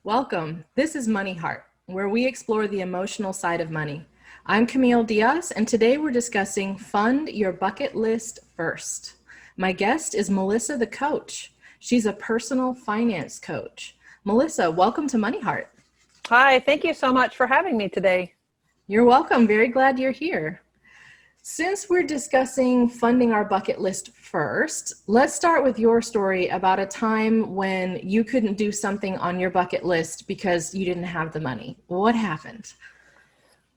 Welcome. This is MoneyHeart, where we explore the emotional side of money. I'm Camille Diaz, and today we're discussing Fund Your Bucket List First. My guest is Melissa the Coach. She's a personal finance coach. Melissa, welcome to MoneyHeart. Hi, thank you so much for having me today. You're welcome. Very glad you're here. Since we're discussing funding our bucket list first, let's start with your story about a time when you couldn't do something on your bucket list because you didn't have the money. What happened?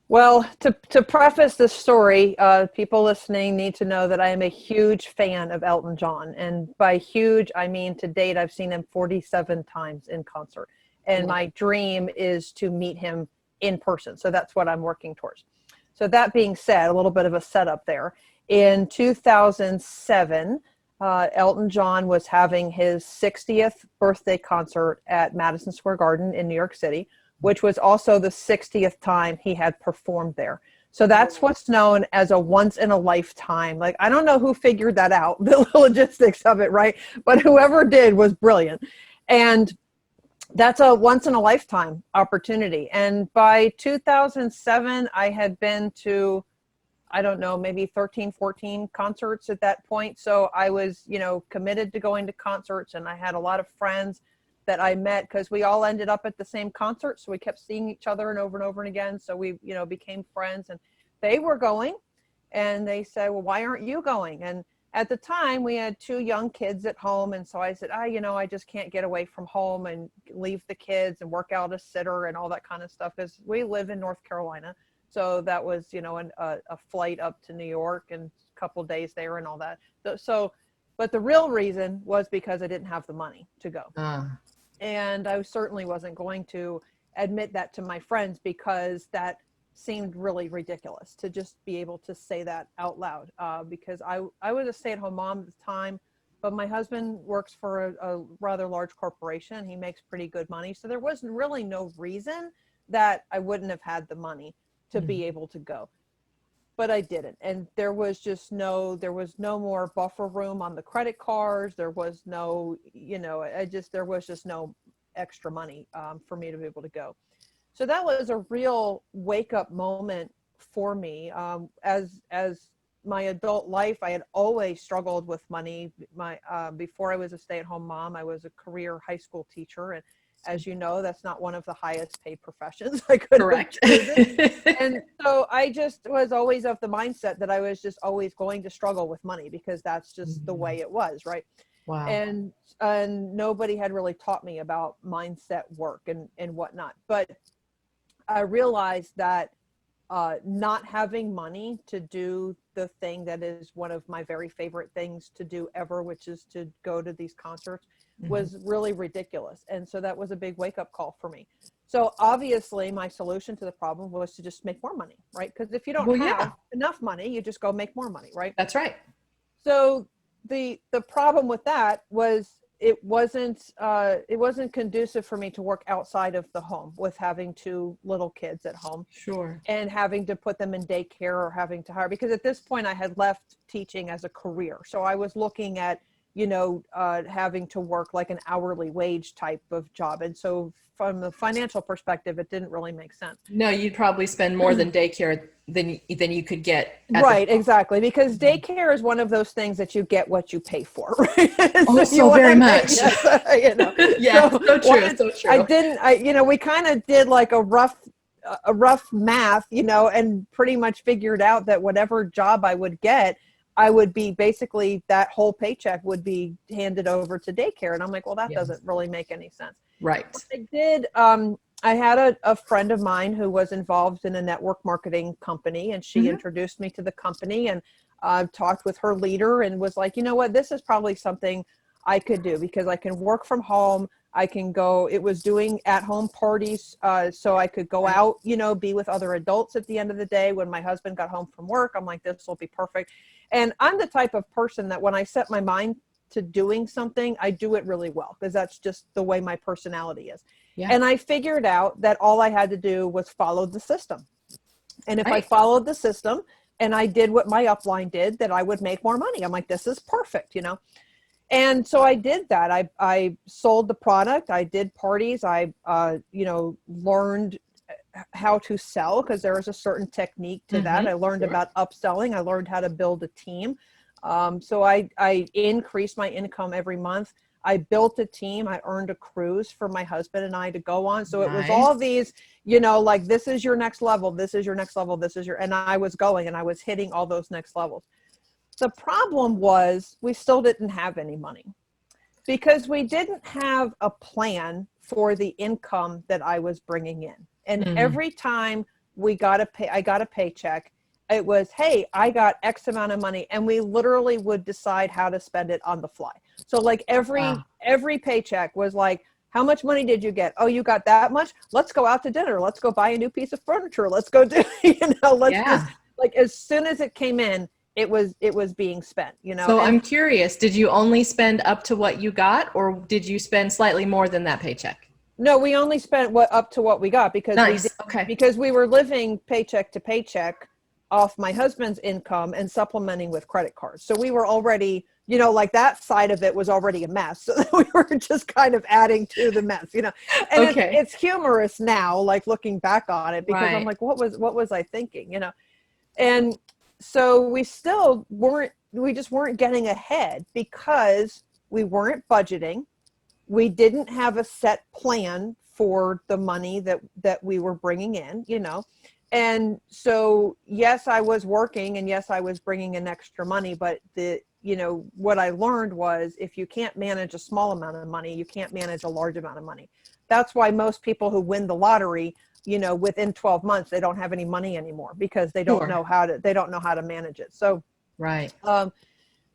Well, to preface this story, people listening need to know that I am a huge fan of Elton John. And by huge, I mean to date, I've seen him 47 times in concert. And my dream is to meet him in person. So that's what I'm working towards. So that being said, a little bit of a setup there. In 2007, Elton John was having his 60th birthday concert at Madison Square Garden in New York City, which was also the 60th time he had performed there. So that's what's known as a once in a lifetime. Like, I don't know who figured that out, the logistics of it, right? But whoever did was brilliant. And that's a once in a lifetime opportunity. And by 2007, I had been to, I don't know, maybe 13, 14 concerts at that point. So I was, committed to going to concerts, and I had a lot of friends that I met because we all ended up at the same concert. So we kept seeing each other and over and again. So we, became friends, and they were going, and they said, well, why aren't you going? And at the time, we had 2 young kids at home. And so I said, I just can't get away from home and leave the kids and work out a sitter and all that kind of stuff, because we live in North Carolina. So that was, a flight up to New York and a couple days there and all that. But the real reason was because I didn't have the money to go. And I certainly wasn't going to admit that to my friends, because that seemed really ridiculous to just be able to say that out loud, because I was a stay-at-home mom at the time, but my husband works for a rather large corporation. He makes pretty good money. So there wasn't really no reason that I wouldn't have had the money to be able to go. But I didn't. And there was no more buffer room on the credit cards. There was no, there was just no extra money for me to be able to go. So that was a real wake up moment for me. As my adult life, I had always struggled with money. Before I was a stay-at-home mom, I was a career high school teacher. And as you know, that's not one of the highest paid professions I could have chosen. And so I just was always of the mindset that I was just always going to struggle with money, because that's just the way it was, right? Wow. And nobody had really taught me about mindset work and whatnot. But I realized that not having money to do the thing that is one of my very favorite things to do ever, which is to go to these concerts, was really ridiculous. And so that was a big wake-up call for me. So obviously my solution to the problem was to just make more money, right? Because if you don't have enough money, you just go make more money, right? That's right. So the problem with that was it wasn't conducive for me to work outside of the home with having 2 little kids at home. Sure. And having to put them in daycare or having to hire, because at this point I had left teaching as a career. So I was looking at, having to work like an hourly wage type of job. And so from the financial perspective, it didn't really make sense. No, you'd probably spend more than daycare than you could get. Right, exactly. Because daycare is one of those things that you get what you pay for, right? So very much. Yeah, so true. We kind of did like a rough math, and pretty much figured out that whatever job I would get, I would be basically, that whole paycheck would be handed over to daycare. And I'm like, well, that doesn't really make any sense. Right. What I did, I had a friend of mine who was involved in a network marketing company, and she introduced me to the company, and talked with her leader and was like, you know what, this is probably something I could do, because I can work from home. I can go, it was doing at-home parties, so I could go out, be with other adults at the end of the day. When my husband got home from work, I'm like, this will be perfect. And I'm the type of person that when I set my mind to doing something, I do it really well because that's just the way my personality is. Yeah. And I figured out that all I had to do was follow the system. And if I Right. followed the system and I did what my upline did, that I would make more money. I'm like, this is perfect, And so I did that. I sold the product. I did parties. I, learned how to sell because there is a certain technique to that. I learned about upselling. I learned how to build a team. So I increased my income every month. I built a team. I earned a cruise for my husband and I to go on. So it was all these, like, this is your next level. This is your next level. And I was going and I was hitting all those next levels. The problem was we still didn't have any money because we didn't have a plan for the income that I was bringing in. And every time I got a paycheck, it was, hey, I got X amount of money. And we literally would decide how to spend it on the fly. So like every paycheck was like, how much money did you get? Oh, you got that much? Let's go out to dinner. Let's go buy a new piece of furniture. Let's go do, just like, as soon as it came in, it was being spent, So I'm curious, did you only spend up to what you got, or did you spend slightly more than that paycheck? No, we only spent up to what we got because because we were living paycheck to paycheck off my husband's income and supplementing with credit cards. So we were already, like that side of it was already a mess. So we were just kind of adding to the mess, and it's humorous now, like looking back on it, because I'm like, what was I thinking, And so we just weren't getting ahead because we weren't budgeting. We didn't have a set plan for the money that we were bringing in, And so, yes, I was working and yes, I was bringing in extra money, but what I learned was if you can't manage a small amount of money, you can't manage a large amount of money. That's why most people who win the lottery, within 12 months, they don't have any money anymore because they don't know how to manage it. So,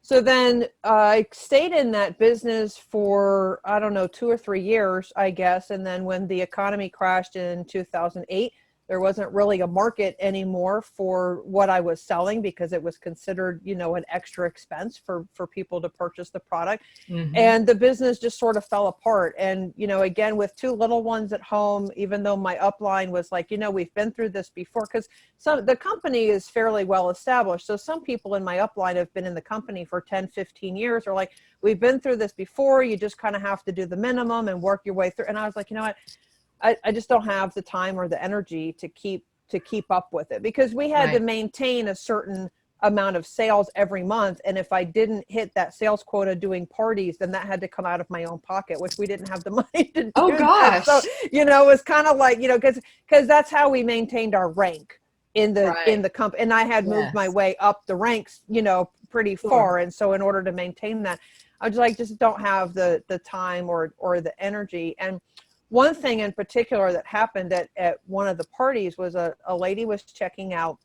so then I stayed in that business for, I don't know, 2 or 3 years, I guess. And then when the economy crashed in 2008, there wasn't really a market anymore for what I was selling because it was considered, an extra expense for people to purchase the product. And the business just sort of fell apart. And, again, with 2 little ones at home, even though my upline was like, we've been through this before, because the company is fairly well established. So some people in my upline have been in the company for 10, 15 years, or like, we've been through this before. You just kind of have to do the minimum and work your way through. And I was like, what? I just don't have the time or the energy to keep up with it because we had to maintain a certain amount of sales every month. And if I didn't hit that sales quota doing parties, then that had to come out of my own pocket, which we didn't have the money to do. Oh gosh. That. So, it was kind of like, because that's how we maintained our rank in the company. And I had moved my way up the ranks, pretty far. And so in order to maintain that, I was like, just don't have the time or the energy. And one thing in particular that happened at one of the parties was a lady was checking out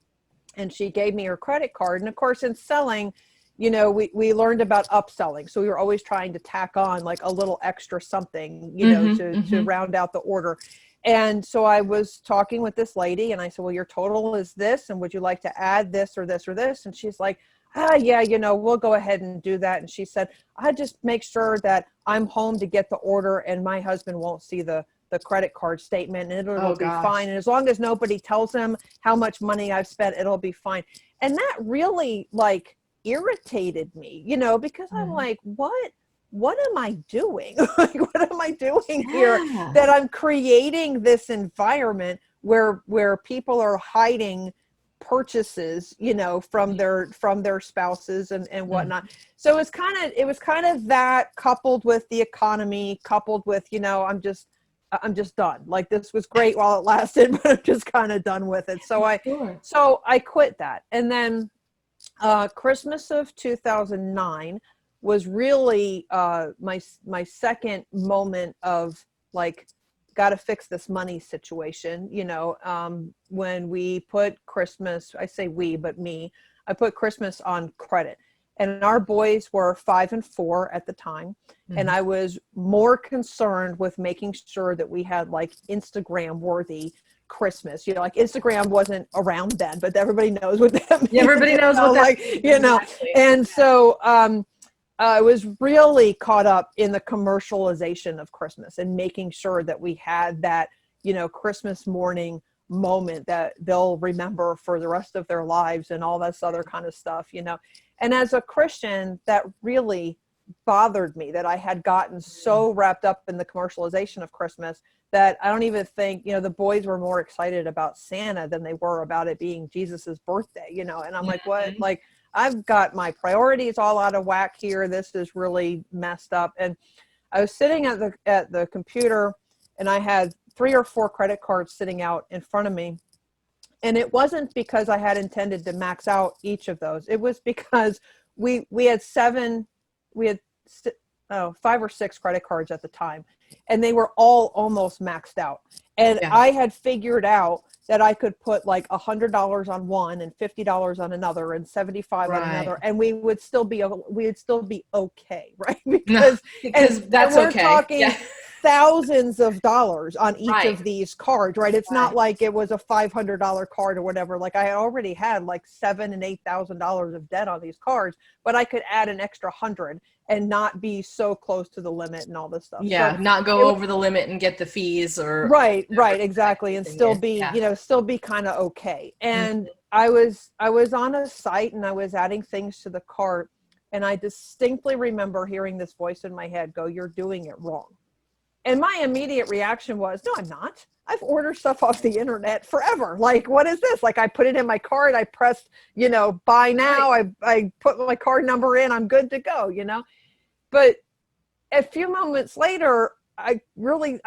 and she gave me her credit card. And of course, in selling, we learned about upselling. So we were always trying to tack on like a little extra something, to round out the order. And so I was talking with this lady and I said, well, your total is this. And would you like to add this or this or this? And she's like, yeah, we'll go ahead and do that. And she said, I just make sure that I'm home to get the order and my husband won't see the credit card statement and it'll be fine. And as long as nobody tells him how much money I've spent, it'll be fine. And that really like irritated me, because I'm like, what am I doing? Like, what am I doing here that I'm creating this environment where people are hiding purchases, from their spouses and whatnot. So it was kind of that coupled with the economy, coupled with, I'm just done. Like this was great while it lasted, but I'm just kind of done with it. So I quit that. And then Christmas of 2009 was really my second moment of like, got to fix this money situation. When we put Christmas, I say we, but me, I put Christmas on credit. And our boys were 5 and 4 at the time. And I was more concerned with making sure that we had like Instagram worthy Christmas, like Instagram wasn't around then, but everybody knows what that means. Everybody knows what that means. Exactly. And so, I was really caught up in the commercialization of Christmas and making sure that we had that, Christmas morning moment that they'll remember for the rest of their lives and all this other kind of stuff. And as a Christian, that really bothered me that I had gotten so wrapped up in the commercialization of Christmas that I don't even think, the boys were more excited about Santa than they were about it being Jesus's birthday, and I'm like, what? Like, I've got my priorities all out of whack here. This is really messed up. And I was sitting at the computer, and I had 3 or 4 credit cards sitting out in front of me. And it wasn't because I had intended to max out each of those. It was because we had 5 or 6 credit cards at the time, and they were all almost maxed out. And I had figured out that I could put like $100 on one and $50 on another and 75 on another, and we would still be okay, right? Because that's we're okay. Talking thousands of dollars on each of these cards, right? It's not like it was a $500 card or whatever. Like, I already had like $7,000 and $8,000 of debt on these cards, but I could add an extra 100 and not be so close to the limit and all this stuff. Yeah, so not go over the limit and get the fees or right, exactly, and still be still be kind of okay. And I was on a site, and I was adding things to the cart, and I distinctly remember hearing this voice in my head go, "You're doing it wrong." And my immediate reaction was, no, I'm not. I've ordered stuff off the internet forever. Like, what is this? Like, I put it in my card. I pressed, buy now. I put my card number in. I'm good to go, But a few moments later, I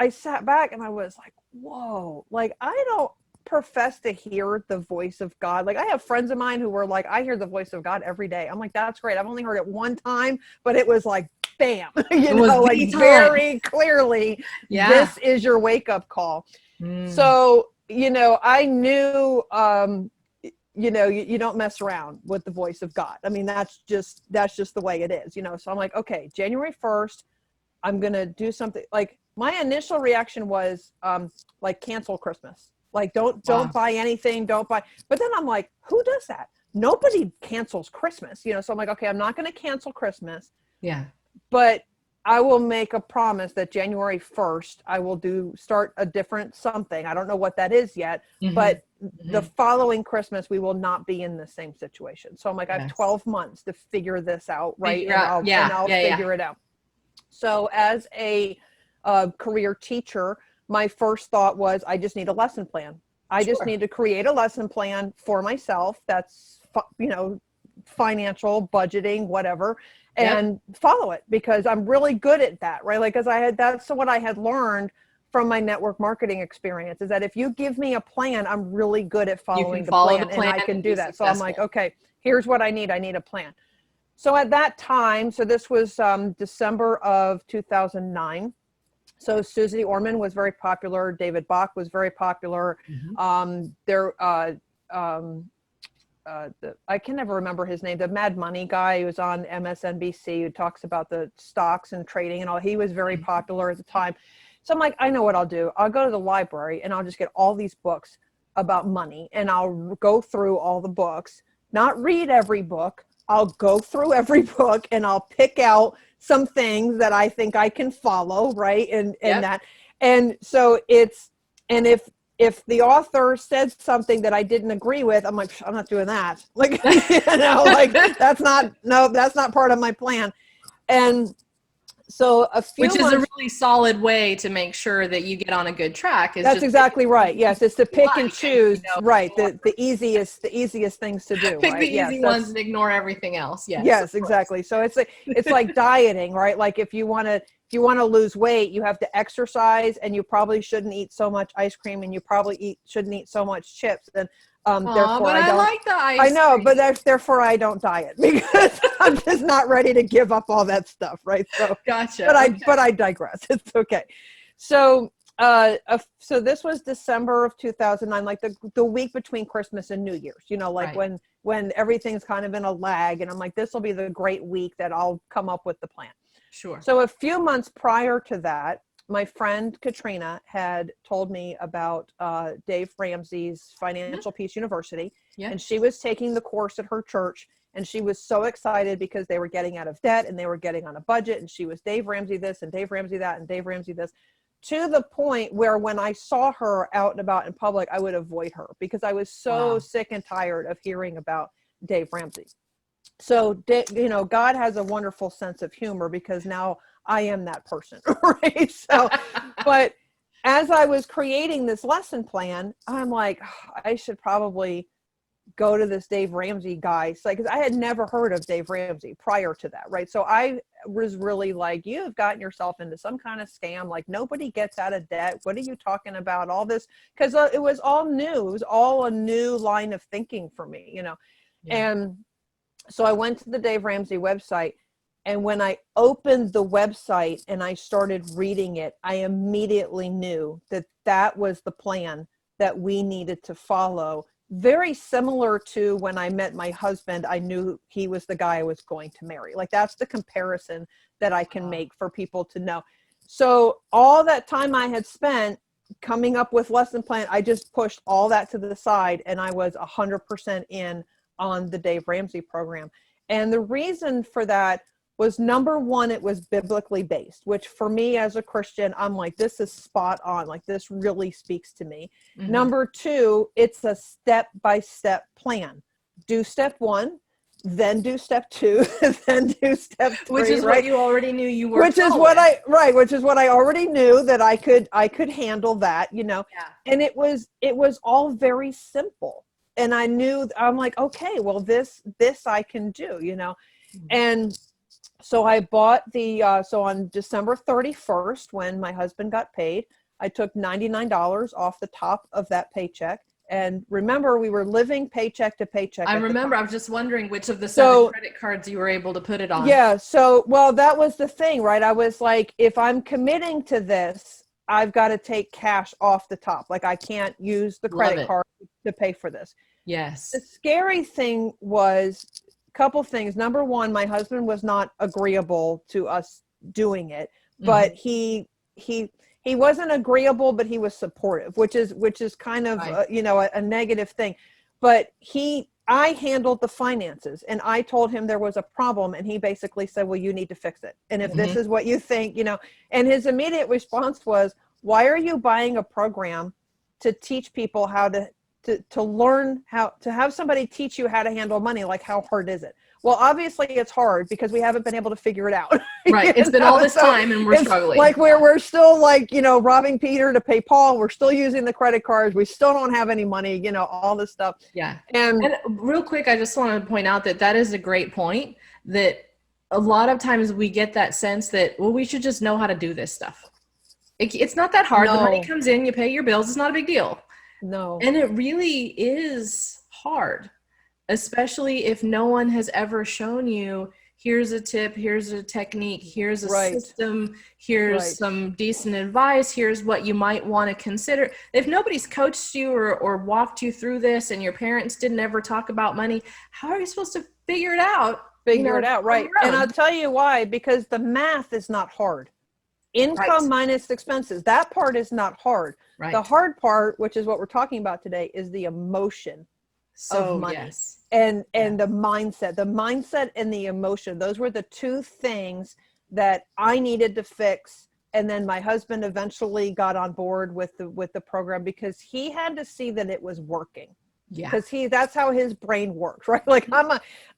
sat back and I was like, whoa, like, I don't profess to hear the voice of God. Like, I have friends of mine who were like, I hear the voice of God every day. I'm like, that's great. I've only heard it one time, but it was like, bam, like very clearly, this is your wake up call. So, I knew, you don't mess around with the voice of God. I mean, that's just the way it is, So I'm like, okay, January 1st, I'm going to do something. Like, my initial reaction was, like, cancel Christmas. Like, don't buy anything. Don't buy. But then I'm like, who does that? Nobody cancels Christmas, So I'm like, okay, I'm not going to cancel Christmas. Yeah. But I will make a promise that January 1st, I will start a different something. I don't know what that is yet, but the following Christmas, we will not be in the same situation. So I'm like, I have 12 months to figure this out, right? I'll figure it out. So as a career teacher, my first thought was, I just need a lesson plan. I just need to create a lesson plan for myself. That's, financial, budgeting, whatever, and follow it, because I'm really good at that, right? Like, that's what I had learned from my network marketing experience, is that if you give me a plan, I'm really good at following the plan, and I can do that. So I'm like, okay, here's what I need. I need a plan. So at that time, so this was December of 2009. So Susie Orman was very popular. David Bach was very popular. I can never remember his name, the Mad Money guy who was on MSNBC, who talks about the stocks and trading and all. He was very popular at the time. So I'm like, I know what I'll do. I'll go to the library and I'll just get all these books about money, and I'll go through all the books, not read every book. I'll go through every book and I'll pick out some things that I think I can follow, right? And that. And so if the author said something that I didn't agree with, I'm like, I'm not doing that. Like, like, that's not part of my plan. And so which is a really solid way to make sure that you get on a good track. That's exactly right. Yes, it's to pick and choose, right? The easiest things to do. Pick the easy ones and ignore everything else. Yes, exactly. So it's like dieting, right? Like, if you want to lose weight, you have to exercise, and you probably shouldn't eat so much ice cream, and you probably shouldn't eat so much chips. And therefore, I like the ice I know, cream. but therefore I don't diet, because I'm just not ready to give up all that stuff, right? So gotcha. But I digress. It's okay. So so this was December of 2009, like the week between Christmas and New Year's. Like, when everything's kind of in a lag, and I'm like, this will be the great week that I'll come up with the plan. Sure. So a few months prior to that, my friend Katrina had told me about Dave Ramsey's Financial Peace University, and she was taking the course at her church, And she was so excited because they were getting out of debt and they were getting on a budget. And she was Dave Ramsey this and Dave Ramsey that and Dave Ramsey this, to the point where when I saw her out and about in public, I would avoid her because I was so sick and tired of hearing about Dave Ramsey. So, you know, God has a wonderful sense of humor because now I am that person, right? So, but as I was creating this lesson plan, I'm like, I should probably go to this Dave Ramsey guy. So, because I had never heard of Dave Ramsey prior to that, right? So I was really like, you have gotten yourself into some kind of scam. Like, nobody gets out of debt. What are you talking about? All this, because it was all new. It was all a new line of thinking for me, you know? Yeah. And so I went to the Dave Ramsey website, and when I opened the website and I started reading it, I immediately knew that that was the plan that we needed to follow. Very similar to when I met my husband, I knew he was the guy I was going to marry. Like, that's the comparison that I can make for people to know. So all that time I had spent coming up with lesson plan, I just pushed all that to the side, and I was 100% in on the Dave Ramsey program. And the reason for that was, number one, it was biblically based, which for me as a Christian, I'm like, this is spot on. Like, this really speaks to me. Mm-hmm. Number two, it's a step-by-step plan. Do step one, then do step two, then do step three. Which is right? What you already knew you were Which is what I already knew that I could handle that, you know. Yeah. And it was all very simple. And I knew, I'm like, okay, well, this I can do, you know. Mm-hmm. And so I bought so on December 31st, when my husband got paid, I took $99 off the top of that paycheck. And remember, we were living paycheck to paycheck. I remember. I was just wondering which of the 7 credit cards you were able to put it on. Yeah. So, well, that was the thing, right? I was like, if I'm committing to this, I've got to take cash off the top. Like, I can't use the credit card to pay for this. Yes. The scary thing was a couple things. Number one, my husband was not agreeable to us doing it, but he wasn't agreeable, but he was supportive, which is kind of you know, a negative thing. But I handled the finances, and I told him there was a problem, and he basically said, well, you need to fix it. And if this is what you think, you know, and his immediate response was, why are you buying a program to teach people how to learn how to have somebody teach you how to handle money? Like, how hard is it? Well, obviously it's hard because we haven't been able to figure it out. Right. It's been all this time and we're struggling. Like, we're still, like, you know, robbing Peter to pay Paul. We're still using the credit cards. We still don't have any money, you know, all this stuff. Yeah. And real quick, I just want to point out that is a great point, that a lot of times we get that sense that, well, we should just know how to do this stuff. It's not that hard. No. The money comes in, you pay your bills. It's not a big deal. No. And it really is hard, especially if no one has ever shown you, here's a tip, here's a technique, here's a system, here's some decent advice, here's what you might want to consider. If nobody's coached you or walked you through this, and your parents didn't ever talk about money, how are you supposed to figure it out? Right. And I'll tell you why, because the math is not hard. Income minus expenses, that part is not hard. Right. The hard part, which is what we're talking about today, is the emotion of money. Yes. And the mindset and the emotion. Those were the two things that I needed to fix. And then my husband eventually got on board with the program because he had to see that it was working. Yeah. Because that's how his brain works, right? Like, I'm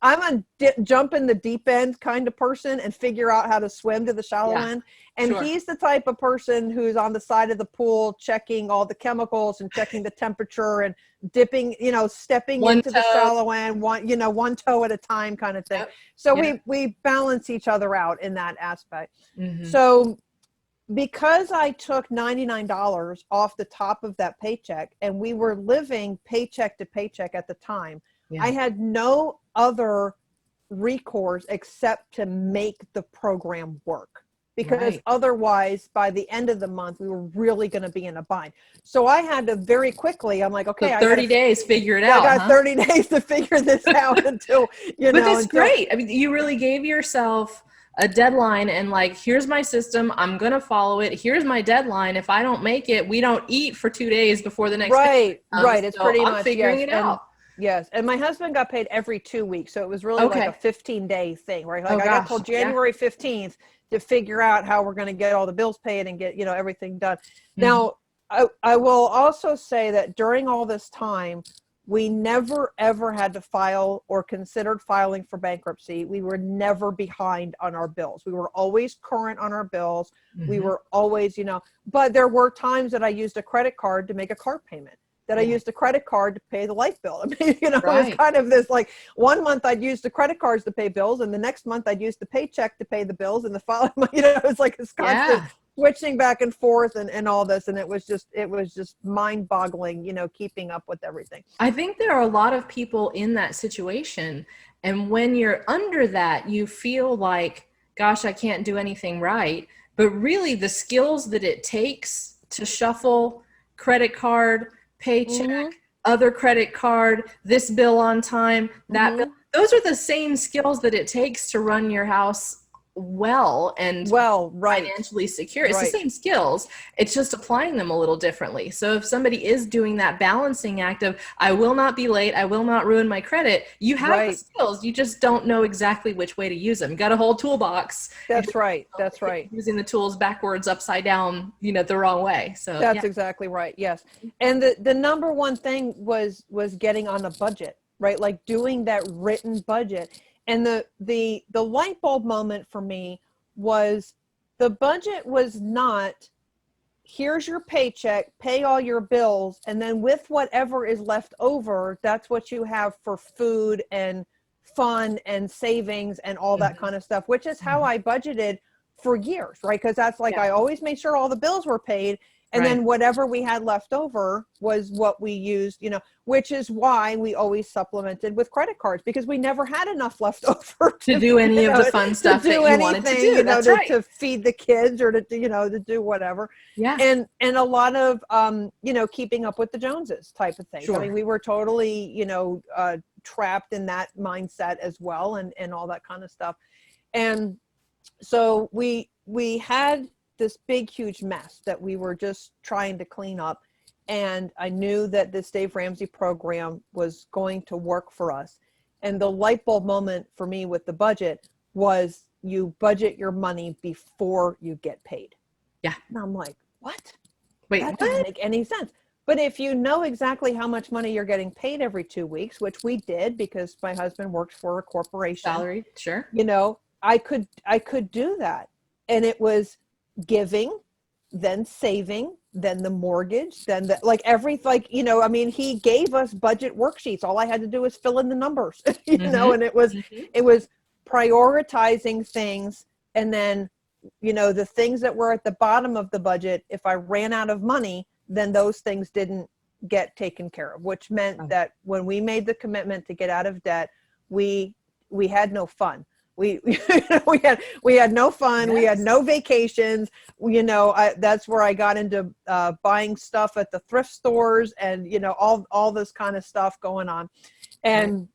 a jump in the deep end kind of person and figure out how to swim to the shallow end. And he's the type of person who's on the side of the pool checking all the chemicals and checking the temperature and dipping, you know, stepping into the shallow end, one toe at a time kind of thing. Yep. So we balance each other out in that aspect. Mm-hmm. So because I took $99 off the top of that paycheck, and we were living paycheck to paycheck at the time, I had no other recourse except to make the program work. Because otherwise, by the end of the month, we were really going to be in a bind. So I had to very quickly, I'm like, okay, so 30 days, figure it out. I got 30 days to figure this out until, you know. But that's great. I mean, you really gave yourself a deadline and, like, here's my system. I'm going to follow it. Here's my deadline. If I don't make it, we don't eat for 2 days before the next day. Right. It's so pretty I'm much figuring it out. Yes. And my husband got paid every 2 weeks. So it was really like a Okay. 15-day thing, right? Oh Like I got till gosh. Yeah. January 15th to figure out how we're going to get all the bills paid and get, everything done. Mhm. Now, I will also say that during all this time, we never ever had to file or considered filing for bankruptcy. We were never behind on our bills. We were always current on our bills. We Mhm. were always, but there were times that I used a credit card to make a car payment, that I Yeah. used a credit card to pay the light bill. I mean, it was Right. kind of this, like, one month I'd use the credit cards to pay bills, and the next month I'd use the paycheck to pay the bills, and the following month, it was like this constant Yeah. switching back and forth and all this. And it was just mind boggling, keeping up with everything. I think there are a lot of people in that situation. And when you're under that, you feel like, gosh, I can't do anything right. But really, the skills that it takes to shuffle credit card, Mm-hmm. paycheck, other credit card, this bill on time, that bill, Mm-hmm. those are the same skills that it takes to run your house well and Well, right. financially secure. It's the Right. same skills. It's just applying them a little differently. So if somebody is doing that balancing act of, I will not be late, I will not ruin my credit, you have the Right. skills. You just don't know exactly which way to use them. You got a whole toolbox. You That's just right. That's right. using the tools backwards, upside down, the wrong way. So yeah. That's exactly right. Yes. And the number one thing was getting on a budget, right? Like doing that written budget. And the light bulb moment for me was, the budget was not, here's your paycheck, pay all your bills, and then with whatever is left over, that's what you have for food and fun and savings and all that Mhm. kind of stuff, which is how Mhm. I budgeted for years, right? Because that's like, Yeah. I always made sure all the bills were paid, and Right. then whatever we had left over was what we used, which is why we always supplemented with credit cards, because we never had enough left over To to, do any of the fun to stuff that do you wanted to anything, do. That's right. to feed the kids, or to do whatever. Yeah. And a lot of keeping up with the Joneses type of things. I mean, Sure. we were totally trapped in that mindset as well, and all that kind of stuff. And so we had this big huge mess that we were just trying to clean up, and I knew that this Dave Ramsey program was going to work for us. And the light bulb moment for me with the budget was, you budget your money before you get paid. Yeah. And I'm like, what? Wait, That doesn't what? make any sense. But if you know exactly how much money you're getting paid every 2 weeks, which we did because my husband worked for a corporation, Salary? Sure. I could do that. And it was giving, then saving, then the mortgage, then I mean, he gave us budget worksheets. All I had to do was fill in the numbers, Mm-hmm. and it was Mm-hmm. prioritizing things. And then, the things that were at the bottom of the budget, if I ran out of money, then those things didn't get taken care of, which meant that when we made the commitment to get out of debt, we had no fun. We we had no fun. We had Yes. no vacations. That's where I got into buying stuff at the thrift stores, and all this kind of stuff going on. And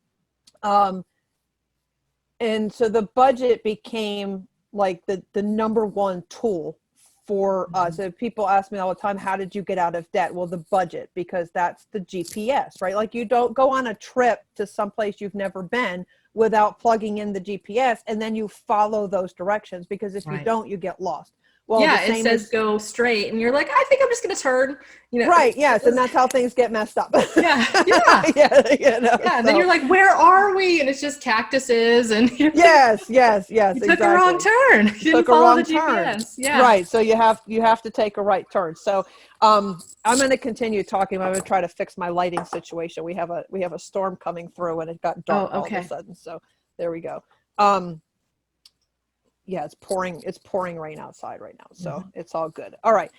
and so the budget became like the number one tool for us. Mhm. So people ask me all the time, how did you get out of debt? Well, the budget, because that's the GPS, right? Like, you don't go on a trip to someplace you've never been without plugging in the GPS, and then you follow those directions, because if you Right. don't, you get lost. Well, the Yeah, it same says is go straight, and you're like, I think I'm just going to turn. right. Yes. And that's how things get messed up. Yeah, yeah, Yeah. yeah. And then So you're like, where are we? And it's just cactuses, and you're like, yes, you took a wrong exactly. turn. You didn't Took a follow the wrong turn. GPS. Yeah. Right. So you have to take a right turn. So I'm going to continue talking. I'm going to try to fix my lighting situation. We have a storm coming through, and it got dark Oh, all of a okay. sudden. So there we go. Yeah, it's pouring rain outside right now. So it's all good. All right.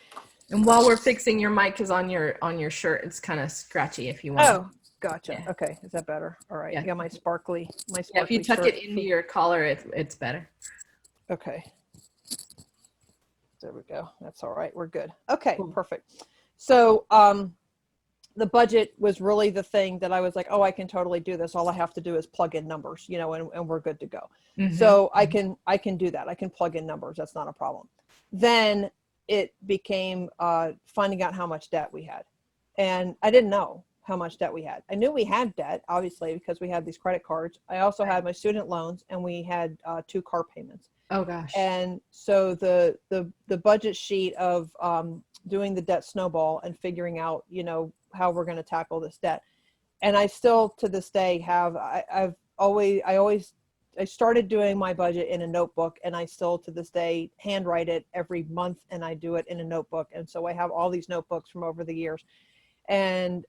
And while we're fixing, your mic is on your shirt. It's kind of scratchy if you want. Oh, gotcha. Yeah. Okay. Is that better? All right. Yeah. Yeah, my sparkly Yeah, if you tuck shirt. it into your collar, it's better. Okay. There we go. That's all right. We're good. Okay, Cool. perfect. So the budget was really the thing that I was like, oh, I can totally do this. All I have to do is plug in numbers, and we're good to go. Mhm. So I can do that. I can plug in numbers. That's not a problem. Then it became finding out how much debt we had. And I didn't know. how much debt we had. I knew we had debt, obviously, because we had these credit cards. I also had my student loans, and we had 2 car payments. Oh gosh. And so the budget sheet of doing the debt snowball and figuring out, you know, how we're going to tackle this debt. And I still to this day have, I started doing my budget in a notebook, and I still to this day handwrite it every month, and I do it in a notebook. And so I have all these notebooks from over the years. And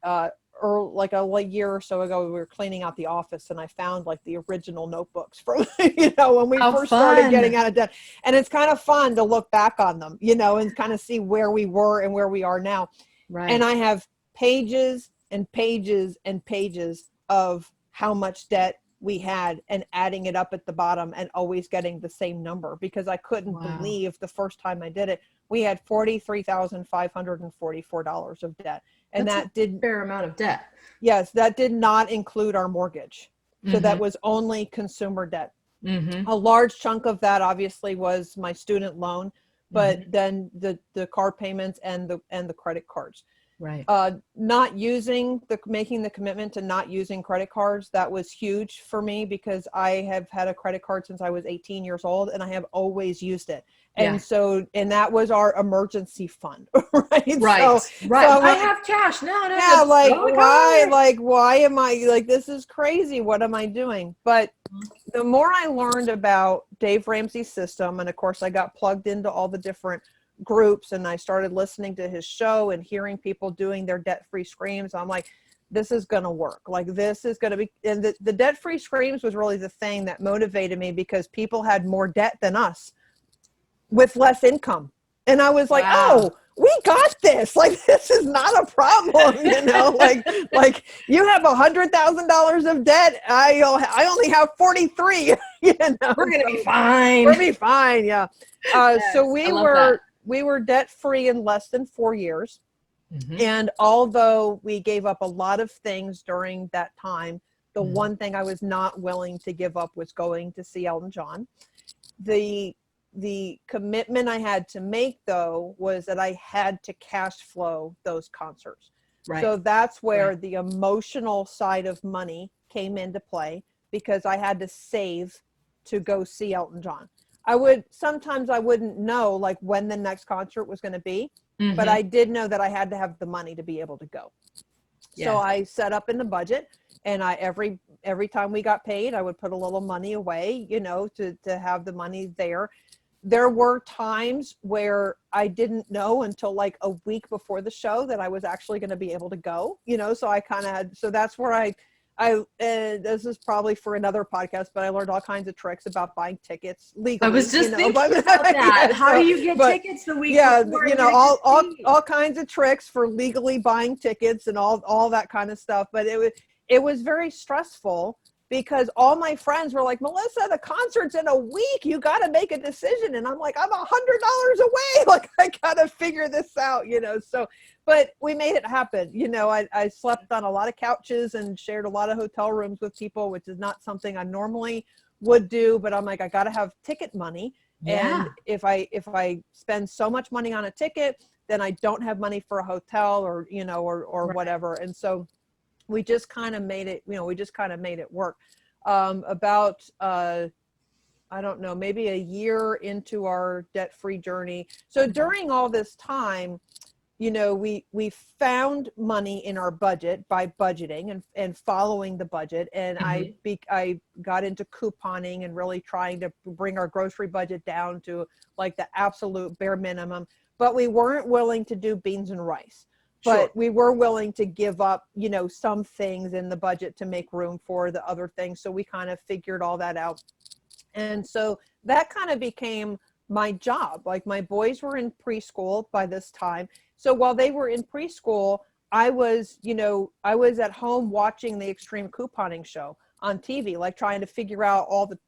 or like a year or so ago, we were cleaning out the office, and I found like the original notebooks from, you know, when we first started getting out of debt. And it's kind of fun to look back on them, you know, and kind of see where we were and where we are now. Right. And I have pages and pages and pages of how much debt we had, and adding it up at the bottom and always getting the same number, because I couldn't believe the first time I did it, we had $43,544 of debt. And that's that did a fair amount of debt. Yes, that did not include our mortgage. So that was only consumer debt. A large chunk of that obviously was my student loan, but then the car payments and the credit cards. Right. Not using making the commitment to not using credit cards, that was huge for me, because I have had a credit card since I was 18 years old, and I have always used it. And so, and that was our emergency fund, right? Right. So, right. So, I have cash. No. Yeah. Why am I like, this is crazy. What am I doing? But the more I learned about Dave Ramsey's system, and of course I got plugged into all the different groups, and I started listening to his show and hearing people doing their debt-free screams. I'm like, this is going to work. Like, this is going to be, and the debt-free screams was really the thing that motivated me, because people had more debt than us with less income. And I was like, oh, we got this. Like, this is not a problem, you know, like you have $100,000 of debt. I only have 43, you know, we're going to be fine. We'll be fine. Yeah. So we were debt free in less than 4 years. And although we gave up a lot of things during that time, the one thing I was not willing to give up was going to see Elton John. The commitment I had to make, though, was that I had to cash flow those concerts. Right. So that's where the emotional side of money came into play, because I had to save to go see Elton John. Sometimes I wouldn't know like when the next concert was going to be, but I did know that I had to have the money to be able to go. Yeah. So I set up in the budget, and every time we got paid, I would put a little money away, you know, to have the money there. There were times where I didn't know until like a week before the show that I was actually going to be able to go, you know, so I kind of had, so that's where I this is probably for another podcast, but I learned all kinds of tricks about buying tickets legally. I was just thinking about that. How do you get tickets the week before? You know, all kinds of tricks for legally buying tickets and all that kind of stuff. But it was very stressful, because all my friends were like, Melissa, the concert's in a week. You got to make a decision. And I'm like, I'm $100 away. Like, I got to figure this out, you know? So, but we made it happen. You know, I slept on a lot of couches and shared a lot of hotel rooms with people, which is not something I normally would do, but I'm like, I got to have ticket money. Yeah. And if I spend so much money on a ticket, then I don't have money for a hotel or, you know, or whatever. And so we just kind of made it, you know, work. About, I don't know, maybe a year into our debt-free journey. So during all this time, you know, we found money in our budget by budgeting and following the budget. And I got into couponing and really trying to bring our grocery budget down to like the absolute bare minimum, but we weren't willing to do beans and rice. But we were willing to give up, you know, some things in the budget to make room for the other things. So we kind of figured all that out. And so that kind of became my job. Like, my boys were in preschool by this time. So while they were in preschool, I was at home watching the Extreme Couponing Show on TV, like trying to figure out all the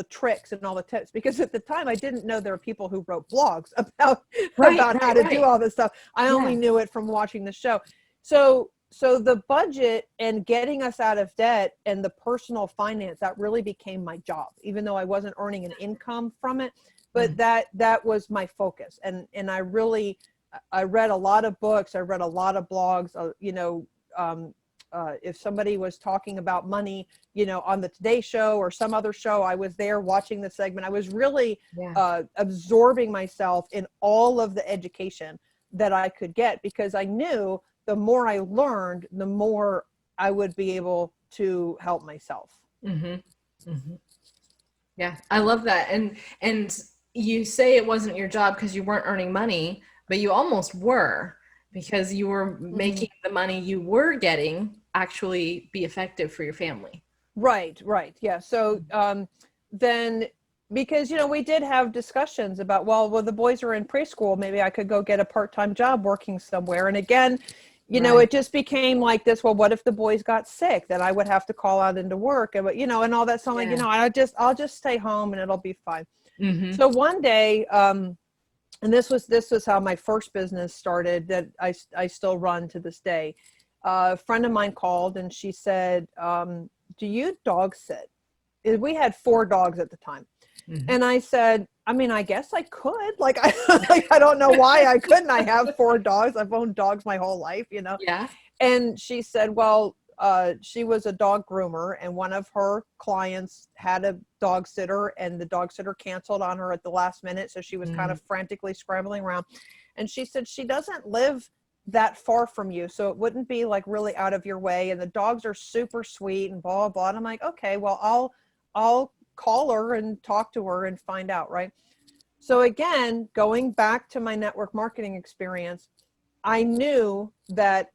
tricks and all the tips, because at the time I didn't know there were people who wrote blogs about how to do all this stuff. I only knew it from watching the show. So the budget and getting us out of debt and the personal finance, that really became my job, even though I wasn't earning an income from it, but that was my focus. And I read a lot of books. I read a lot of blogs, you know, if somebody was talking about money, on the Today Show or some other show, I was there watching the segment. I was really absorbing myself in all of the education that I could get, because I knew the more I learned, the more I would be able to help myself. Mm-hmm. Mm-hmm. Yeah, I love that. And you say it wasn't your job because you weren't earning money, but you almost were, because you were making the money you were getting actually be effective for your family. Right. Yeah. So then, because, we did have discussions about, well, the boys are in preschool, maybe I could go get a part-time job working somewhere. And again, it just became like this, well, what if the boys got sick? Then I would have to call out into work and, and all that. So I'm like, I'll just stay home and it'll be fine. Mm-hmm. So one day, and this was how my first business started that I still run to this day. A friend of mine called and she said, do you dog sit? We had 4 dogs at the time. Mm-hmm. And I said, I guess I could. Like, I don't know why I couldn't. I have 4 dogs. I've owned dogs my whole life, Yeah. And she said, well, she was a dog groomer, and one of her clients had a dog sitter, and the dog sitter canceled on her at the last minute. So she was kind of frantically scrambling around. And she said, she doesn't live that far from you, so it wouldn't be like really out of your way. And the dogs are super sweet and blah, blah. And I'm like, okay, well, I'll call her and talk to her and find out. Right. So again, going back to my network marketing experience, I knew that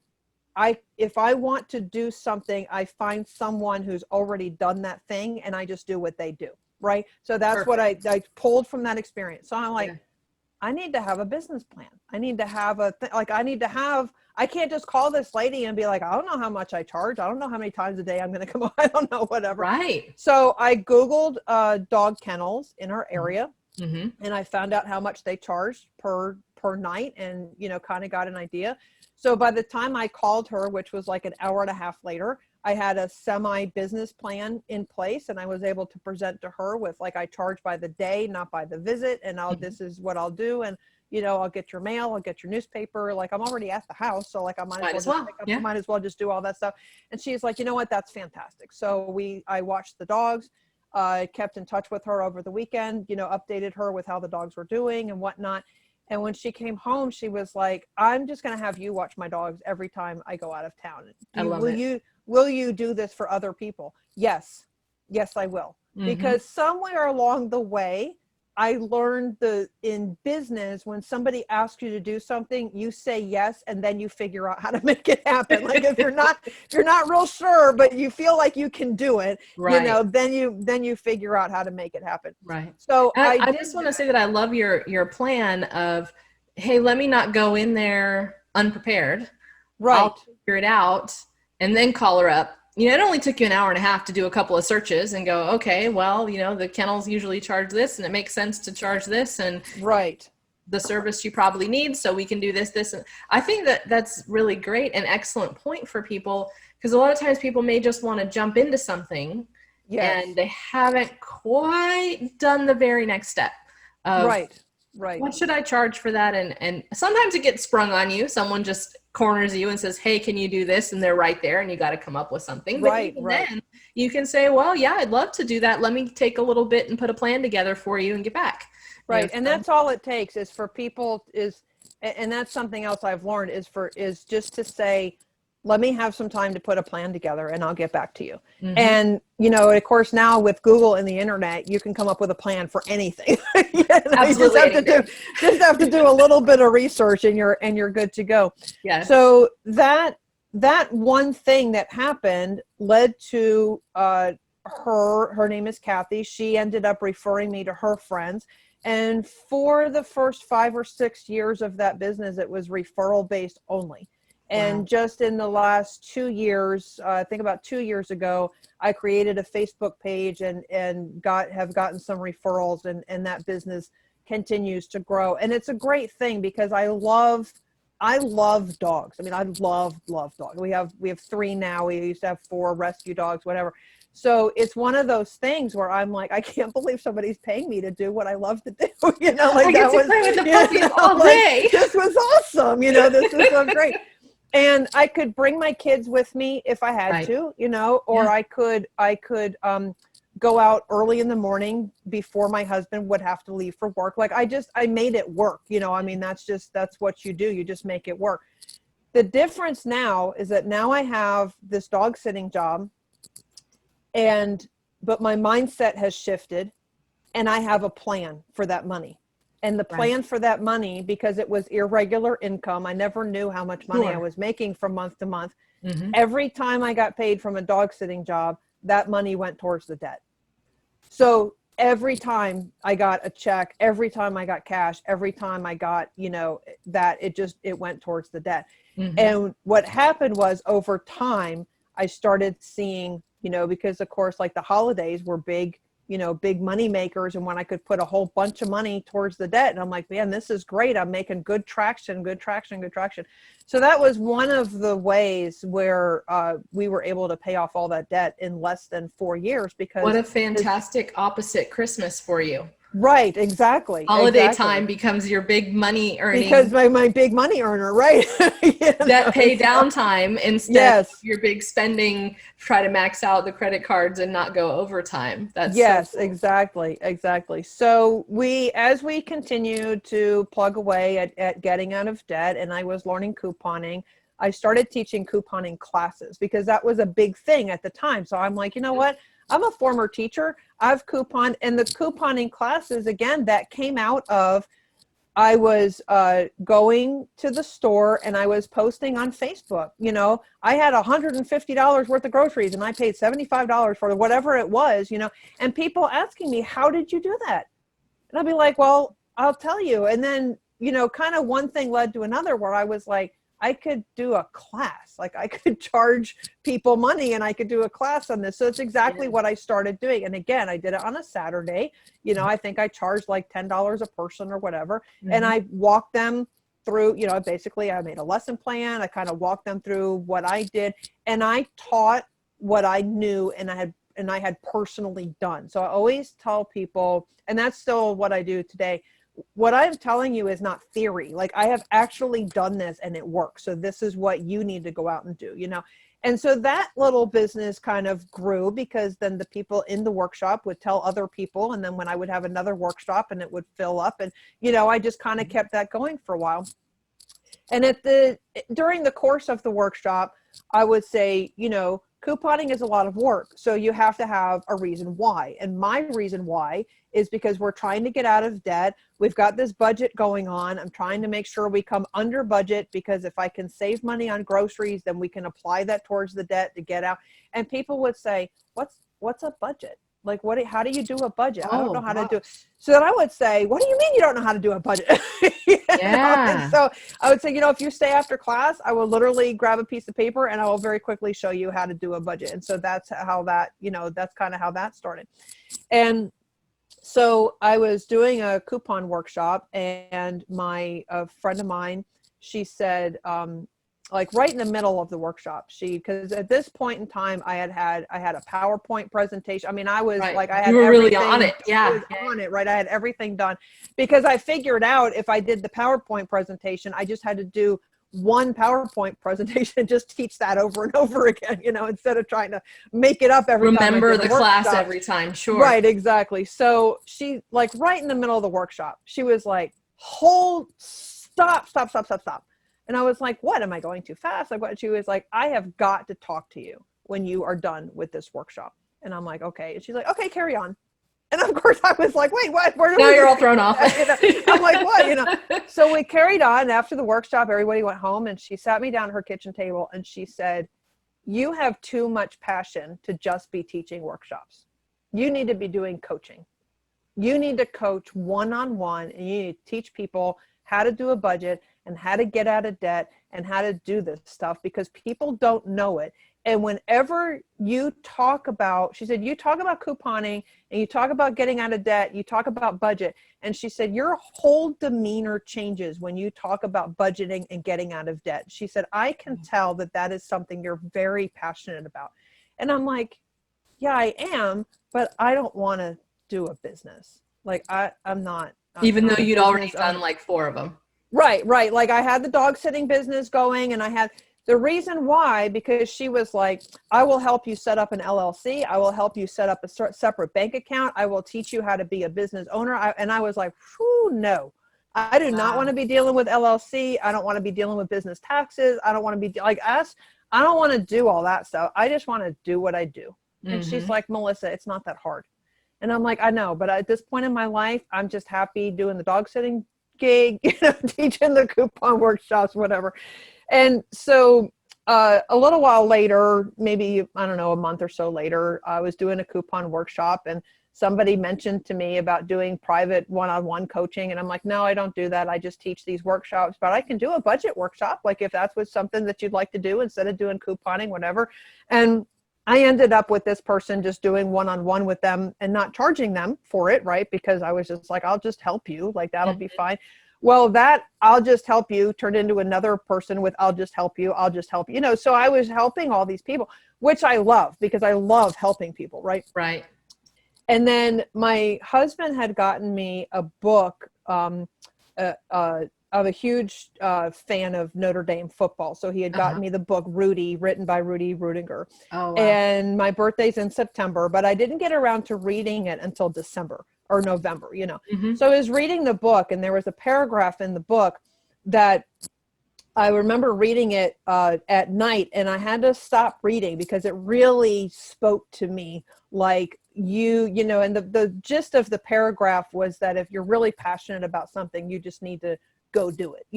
if I want to do something, I find someone who's already done that thing and I just do what they do. Right. So that's Perfect. What I pulled from that experience. So I'm like, I need to have a business plan. I need to have I can't just call this lady and be like, I don't know how much I charge. I don't know how many times a day I'm going to come on. I don't know, whatever. Right. So I Googled dog kennels in our area, and I found out how much they charged per night, and, kind of got an idea. So by the time I called her, which was like an hour and a half later, I had a semi business plan in place, and I was able to present to her with, like, I charge by the day, not by the visit. And this is what I'll do. And, I'll get your mail, I'll get your newspaper. Like, I'm already at the house. So like, I might as well just do all that stuff. And she's like, you know what, that's fantastic. So I watched the dogs, kept in touch with her over the weekend, updated her with how the dogs were doing and whatnot. And when she came home, she was like, I'm just going to have you watch my dogs every time I go out of town. Will you do this for other people? Yes, I will. Because somewhere along the way, I learned in business, when somebody asks you to do something, you say yes, and then you figure out how to make it happen. Like, if you're not real sure, but you feel like you can do it, right. then you figure out how to make it happen. Right. So I just want to say that I love your plan of, hey, let me not go in there unprepared. Right. I'll figure it out and then call her up. It only took you an hour and a half to do a couple of searches and go, okay, well, the kennels usually charge this, and it makes sense to charge this, and right, the service you probably need, so we can do this. And I think that that's really great, an excellent point for people, because a lot of times people may just want to jump into something, and they haven't quite done the very next step of, right. What should I charge for that? And sometimes it gets sprung on you. Someone just corners you and says, hey, can you do this? And they're right there, and you got to come up with something. But then you can say, well, yeah, I'd love to do that. Let me take a little bit and put a plan together for you and get back. Right. And that's all it takes is for people and that's something else I've learned is just to say, let me have some time to put a plan together and I'll get back to you. And, of course, now with Google and the internet, you can come up with a plan for anything. Absolutely. You just have to do a little bit of research and you're good to go. Yeah. So that one thing that happened led to her name is Kathy. She ended up referring me to her friends. And for the first 5 or 6 years of that business, it was referral based only. And just in the last 2 years, I think about 2 years ago, I created a Facebook page and have gotten some referrals, and that business continues to grow. And it's a great thing because I love dogs. I mean, I love dogs. We have 3 now. We used to have 4 rescue dogs, whatever. So it's one of those things where I'm like, I can't believe somebody's paying me to do what I love to do. Like, I get to play with the puppies all day. This was awesome. This was so great. And I could bring my kids with me if I had Right. to, you know, or Yeah. I could go out early in the morning before my husband would have to leave for work. Like I made it work, you know. I mean, that's what you do. You just make it work. The difference now is that now I have this dog sitting job, but my mindset has shifted, and I have a plan for that money. And the Right. plan for that money, because it was irregular income, I never knew how much money I Sure. was making from month to month. Hmm. Every time I got paid from a dog sitting job, that money went towards the debt. So every time I got a check, every time I got cash, every time I got, you know, that it went towards the debt. Hmm. And what happened was, over time, I started seeing, you know, because of course, like the holidays were big, you know, big money makers. And when I could put a whole bunch of money towards the debt, and I'm like, man, this is great. I'm making good traction, good traction, good traction. So that was one of the ways where we were able to pay off all that debt in less than 4 years, What because a fantastic opposite Christmas for you. right, exactly, Holiday time exactly. becomes your big money Because earning my big money earner, right? You debt know, pay so, down time instead of yes. your big spending, try to max out the credit cards and not go overtime. That's so Yes, cool. exactly, exactly. So as we continued to plug away at getting out of debt, and I was learning couponing, I started teaching couponing classes, because that was a big thing at the time. So I'm like, you know what? I'm a former teacher. I've couponed, and the couponing classes, again, that came out of, I was going to the store and I was posting on Facebook. You know, I had $150 worth of groceries and I paid $75 for whatever it was, you know, and people asking me, how did you do that? And I'll be like, well, I'll tell you. And then, you know, kind of one thing led to another, where I was like, I could do a class, like I could charge people money and I could do a class on this. So it's exactly Yeah. what I started doing. And again, I did it on a Saturday. You know, I think I charged like $10 a person or whatever. And Mhm. I walked them through, you know, basically I made a lesson plan. I kind of walked them through what I did, and I taught what I knew and I had personally done. So I always tell people, and that's still what I do today, what I'm telling you is not theory. Like, I have actually done this and it works. So this is what you need to go out and do, you know? And so that little business kind of grew, because then the people in the workshop would tell other people. And then when I would have another workshop, and it would fill up, and, you know, I just kind of kept that going for a while. And during the course of the workshop, I would say, you know, couponing is a lot of work. So you have to have a reason why. And my reason why is because we're trying to get out of debt. We've got this budget going on. I'm trying to make sure we come under budget, because if I can save money on groceries, then we can apply that towards the debt to get out. And people would say, what's a budget? Like, how do you do a budget? I don't know Oh how to do it. gosh. So then I would say, what do you mean you don't know how to do a budget? You know? And Yeah. so I would say, you know, if you stay after class, I will literally grab a piece of paper and I will very quickly show you how to do a budget. And so that's how that, you know, that's kind of how that started. And so I was doing a coupon workshop, and a friend of mine, she said, like right in the middle of the workshop, because at this point in time, I had a PowerPoint presentation. I mean, I was Right. like, I You had were really on everything. it. I Yeah. was on it, right? I had everything done, because I figured out, if I did the PowerPoint presentation, I just had to do one PowerPoint presentation and just teach that over and over again, you know, instead of trying to make it up every time I Remember did a the class workshop. every time. Sure. Right, exactly. So she, like right in the middle of the workshop, she was like, stop, stop, stop, stop, stop. And I was like, what, am I going too fast? Like, what? She was like, I have got to talk to you when you are done with this workshop. And I'm like, okay. And she's like, okay, carry on. And of course I was like, wait, what? Where do Now we you're just all thrown off. you know? I'm like, what? You know? So we carried on. After the workshop, everybody went home, and she sat me down at her kitchen table and she said, you have too much passion to just be teaching workshops. You need to be doing coaching. You need to coach one-on-one, and you need to teach people how to do a budget and how to get out of debt and how to do this stuff, because people don't know it. And whenever you talk about, she said, you talk about couponing and you talk about getting out of debt, you talk about budget. And she said, your whole demeanor changes when you talk about budgeting and getting out of debt. She said, I can tell that that is something you're very passionate about. And I'm like, yeah, I am, but I don't want to do a business. Like I'm not Even though a you'd already business done owner. like 4 of them. Right. Like I had the dog sitting business going, and I had The reason why, because she was like, I will help you set up an LLC. I will help you set up a separate bank account. I will teach you how to be a business owner. And I was like, whew, no, I do not want to be dealing with LLC. I don't want to be dealing with business taxes. I don't want to be like us. I don't want to do all that stuff. I just want to do what I do. And she's like, Melissa, it's not that hard. And I'm like, I know, but at this point in my life, I'm just happy doing the dog sitting gig, teaching the coupon workshops, whatever. And so a little while later, maybe, I don't know, a month or so later, I was doing a coupon workshop and somebody mentioned to me about doing private one-on-one coaching. And I'm like, no, I don't do that. I just teach these workshops, but I can do a budget workshop. Like if that's what something that you'd like to do instead of doing couponing, whatever. And I ended up with this person just doing one-on-one with them and not charging them for it, right? Because I was just like, I'll just help you. Like that'll be fine. Well, that I'll just help you turned into another person with I'll just help you. I'll just help you. So I was helping all these people, which I love because I love helping people. Right. Right. And then my husband had gotten me a book. I'm a huge fan of Notre Dame football. So he had gotten me the book Rudy, written by Rudy Rudiger. Oh, wow. And my birthday's in September, but I didn't get around to reading it until December or November, So I was reading the book and there was a paragraph in the book that I remember reading it at night and I had to stop reading because it really spoke to me like and the gist of the paragraph was that if you're really passionate about something, you just need to go do it,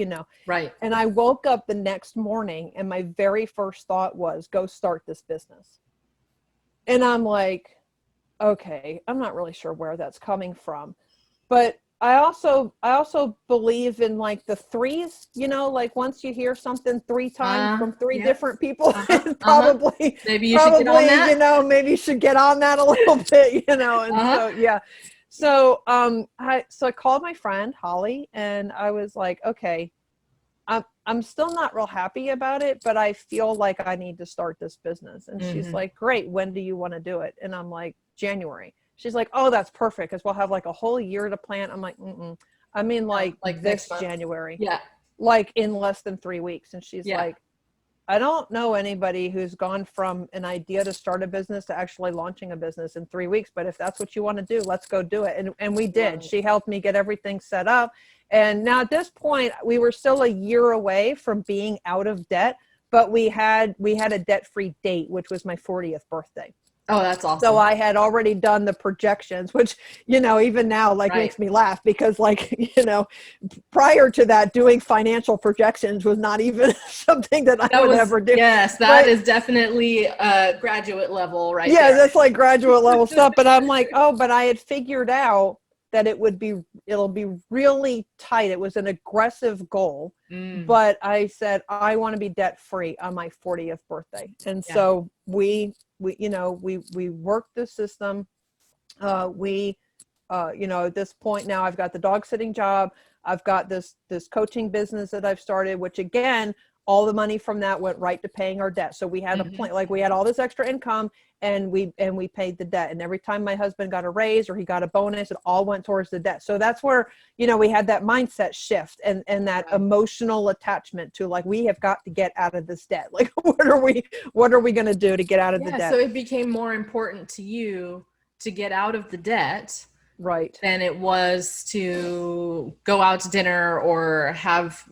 Right. And I woke up the next morning and my very first thought was go start this business. And I'm like, okay, I'm not really sure where that's coming from, but I also believe in like the threes, like once you hear something 3 times from 3 different people, probably, maybe you should get on that. Maybe you should get on that a little bit, and so, yeah. So, I called my friend Holly and I was like, okay, I'm still not real happy about it, but I feel like I need to start this business. And she's like, great. When do you want to do it? And I'm like, January. She's like, oh, that's perfect. Cause we'll have like a whole year to plan. I'm like, I mean, like this January, like in less than 3 weeks. And she's like, I don't know anybody who's gone from an idea to start a business to actually launching a business in 3 weeks. But if that's what you want to do, let's go do it. And we did. Right. She helped me get everything set up. And now at this point, we were still a year away from being out of debt, but we had a debt-free date, which was my 40th birthday. Oh, that's awesome. So I had already done the projections, which, even now makes me laugh because prior to that, doing financial projections was not even something that I would ever do. Yes, that is definitely graduate level, right? Yeah, that's like graduate level stuff. But I'm like, but I had figured out that it'll be really tight. It was an aggressive goal, but I said, I want to be debt free on my 40th birthday. And so we worked the system. At this point now I've got the dog sitting job. I've got this coaching business that I've started, which again, all the money from that went right to paying our debt. So we had a plan, like we had all this extra income and we paid the debt. And every time my husband got a raise or he got a bonus, it all went towards the debt. So that's where, we had that mindset shift and that emotional attachment to like, we have got to get out of this debt. Like, what are we going to do to get out of the debt? So it became more important to you to get out of the debt. Right. Than it was to go out to dinner or have,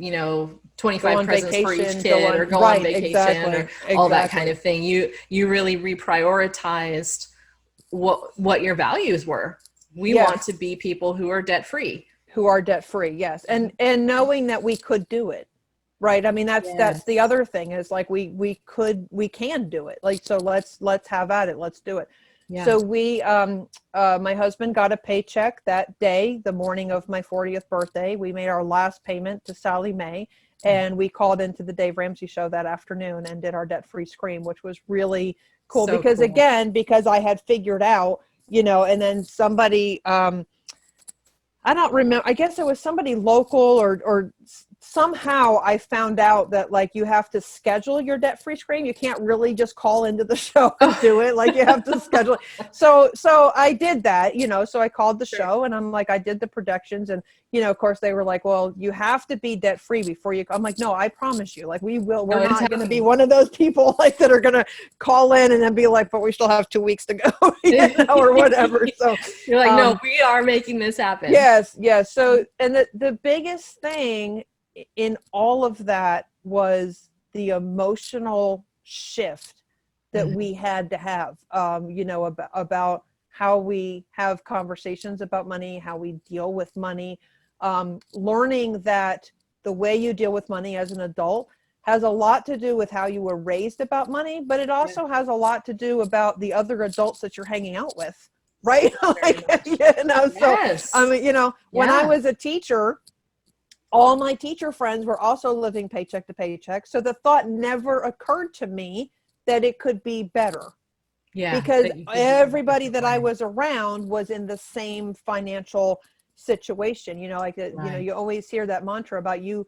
25 presents for each kid or go on vacation or all that kind of thing. You really reprioritized what your values were. We want to be people who are debt free. Yes. And knowing that we could do it. Right. I mean, that's the other thing is like, we can do it. Like, so let's have at it. Let's do it. Yeah. So my husband got a paycheck that day, the morning of my 40th birthday. We made our last payment to Sally Mae and we called into the Dave Ramsey show that afternoon and did our debt-free scream, which was really cool because I had figured out, and then somebody, I don't remember, I guess it was somebody local or somehow I found out that like you have to schedule your debt-free scream. You can't really just call into the show and do it. Like you have to schedule it. So I did that, you know, so I called the show and I'm like, I did the predictions and, you know, of course they were like, well, you have to be debt-free before you, I'm like, no, I promise you, like we're not going to be one of those people like that are going to call in and then be like, but we still have 2 weeks to go, you know, or whatever. So you're like, no, we are making this happen. Yes. So, and the biggest thing in all of that was the emotional shift that we had to have, you know, about how we have conversations about money, how we deal with money, learning that the way you deal with money as an adult has a lot to do with how you were raised about money, but it also has a lot to do about the other adults that you're hanging out with. Right. Like, you know, Yes. So, I mean, you know, when I was a teacher, all my teacher friends were also living paycheck to paycheck. So the thought never occurred to me that it could be better. Yeah. Because everybody that I was around was in the same financial situation, you know, like, you know, you always hear that mantra about you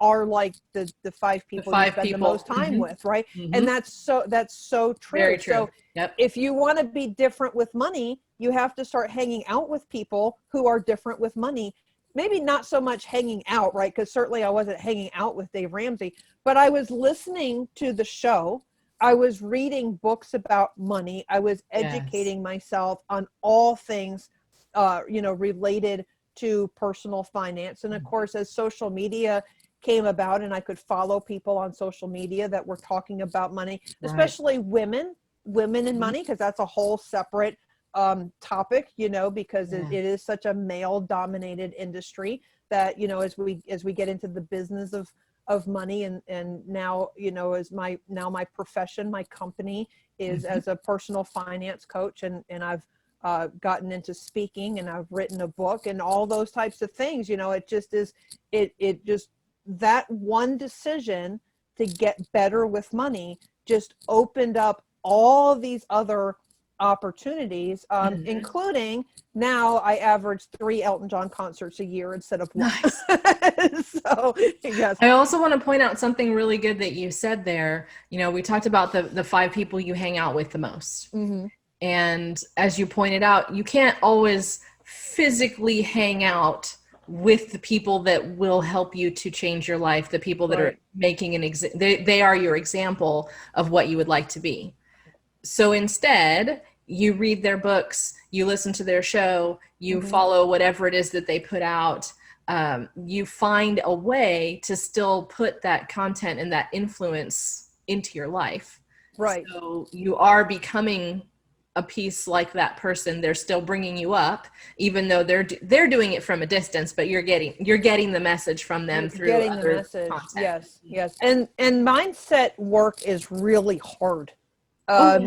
are like the five people you spend the most time with. Right. And that's so true. Very true. So if you want to be different with money, you have to start hanging out with people who are different with money. Maybe not so much hanging out, right? Because certainly I wasn't hanging out with Dave Ramsey, but I was listening to the show. I was reading books about money. I was educating myself on all things, you know, related to personal finance. And of course, as social media came about and I could follow people on social media that were talking about money, especially women in money, because that's a whole separate topic, you know, because it is such a male dominated industry that, you know, as we get into the business of money and now, you know, as my profession, my company is as a personal finance coach and I've gotten into speaking and I've written a book and all those types of things, you know, it just is, it just, that one decision to get better with money just opened up all these other opportunities, including now I average 3 Elton John concerts a year instead of 1. Nice. So, yes. I also want to point out something really good that you said there. You know, we talked about the 5 people you hang out with the most. And as you pointed out, you can't always physically hang out with the people that will help you to change your life, the people that are making they are your example of what you would like to be. So instead, you read their books, you listen to their show, you follow whatever it is that they put out. You find a way to still put that content and that influence into your life. Right. So you are becoming a piece like that person. They're still bringing you up, even though they're doing it from a distance, but you're getting the message from them through other content. Yes. And mindset work is really hard.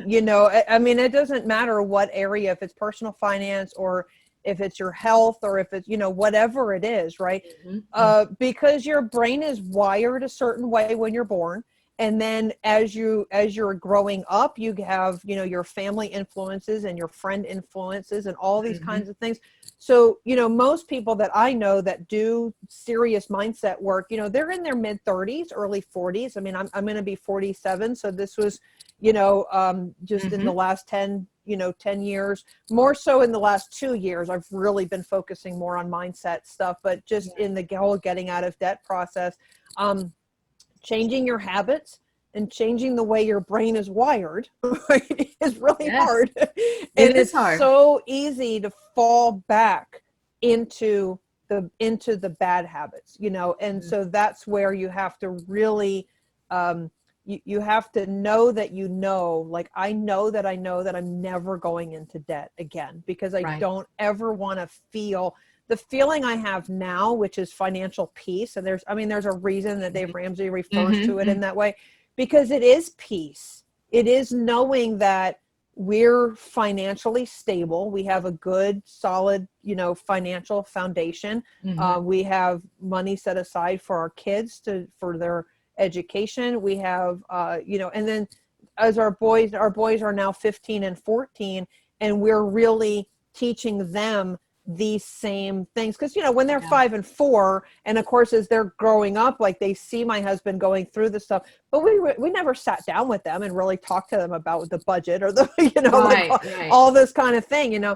You know, I mean, it doesn't matter what area, if it's personal finance or if it's your health or if it's, you know, whatever it is, right? Because your brain is wired a certain way when you're born. And then as you're growing up, you have, you know, your family influences and your friend influences and all these kinds of things. So, you know, most people that I know that do serious mindset work, you know, they're in their mid 30s, early 40s. I mean, I'm going to be 47. So this was, you know, just in the last 10 years, more so in the last 2 years, I've really been focusing more on mindset stuff, but just in the whole getting out of debt process, changing your habits and changing the way your brain is wired is really hard. And it's hard. So easy to fall back into the bad habits, you know? And so that's where you have to really, you have to know that, you know, like I know that I'm never going into debt again, because I don't ever want to feel the feeling I have now, which is financial peace. And there's a reason that Dave Ramsey refers to it in that way, because it is peace. It is knowing that we're financially stable. We have a good, solid, you know, financial foundation. We have money set aside for our kids for their education. We have, you know, and then as our boys are now 15 and 14, and we're really teaching them these same things. Because, you know, when they're Yeah. 5 and 4, and of course, as they're growing up, like they see my husband going through the stuff, but we never sat down with them and really talked to them about the budget or the, you know, like Right, right. all this kind of thing, you know.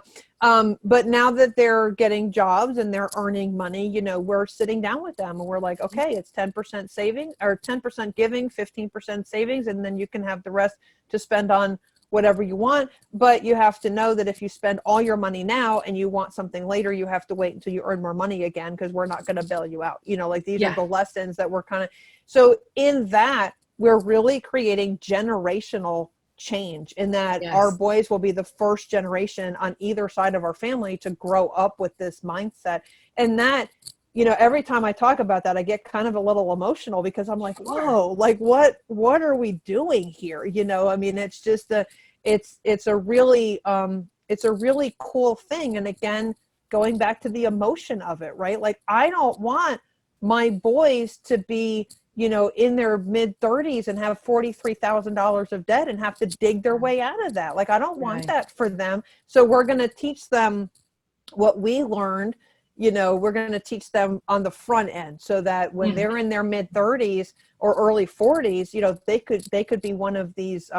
But now that they're getting jobs and they're earning money, you know, we're sitting down with them and we're like, okay, it's 10% saving or 10% giving, 15% savings, and then you can have the rest to spend on whatever you want. But you have to know that if you spend all your money now and you want something later, you have to wait until you earn more money again, because we're not going to bail you out. You know, like these are Yeah. the lessons that we're kind of, so in that, we're really creating generational change in that our Yes. boys will be the first generation on either side of our family to grow up with this mindset. And that, you know, every time I talk about that, I get kind of a little emotional, because I'm like, Sure. whoa, like what are we doing here? You know, I mean, it's just it's a really cool thing. And again, going back to the emotion of it, right? Like, I don't want my boys to be, you know, in their mid 30s and have $43,000 of debt and have to dig their way out of that. Like, I don't want Right. that for them. So we're going to teach them what we learned. You know, we're going to teach them on the front end, so that when Mhm. they're in their mid 30s or early 40s, you know, they could be one of these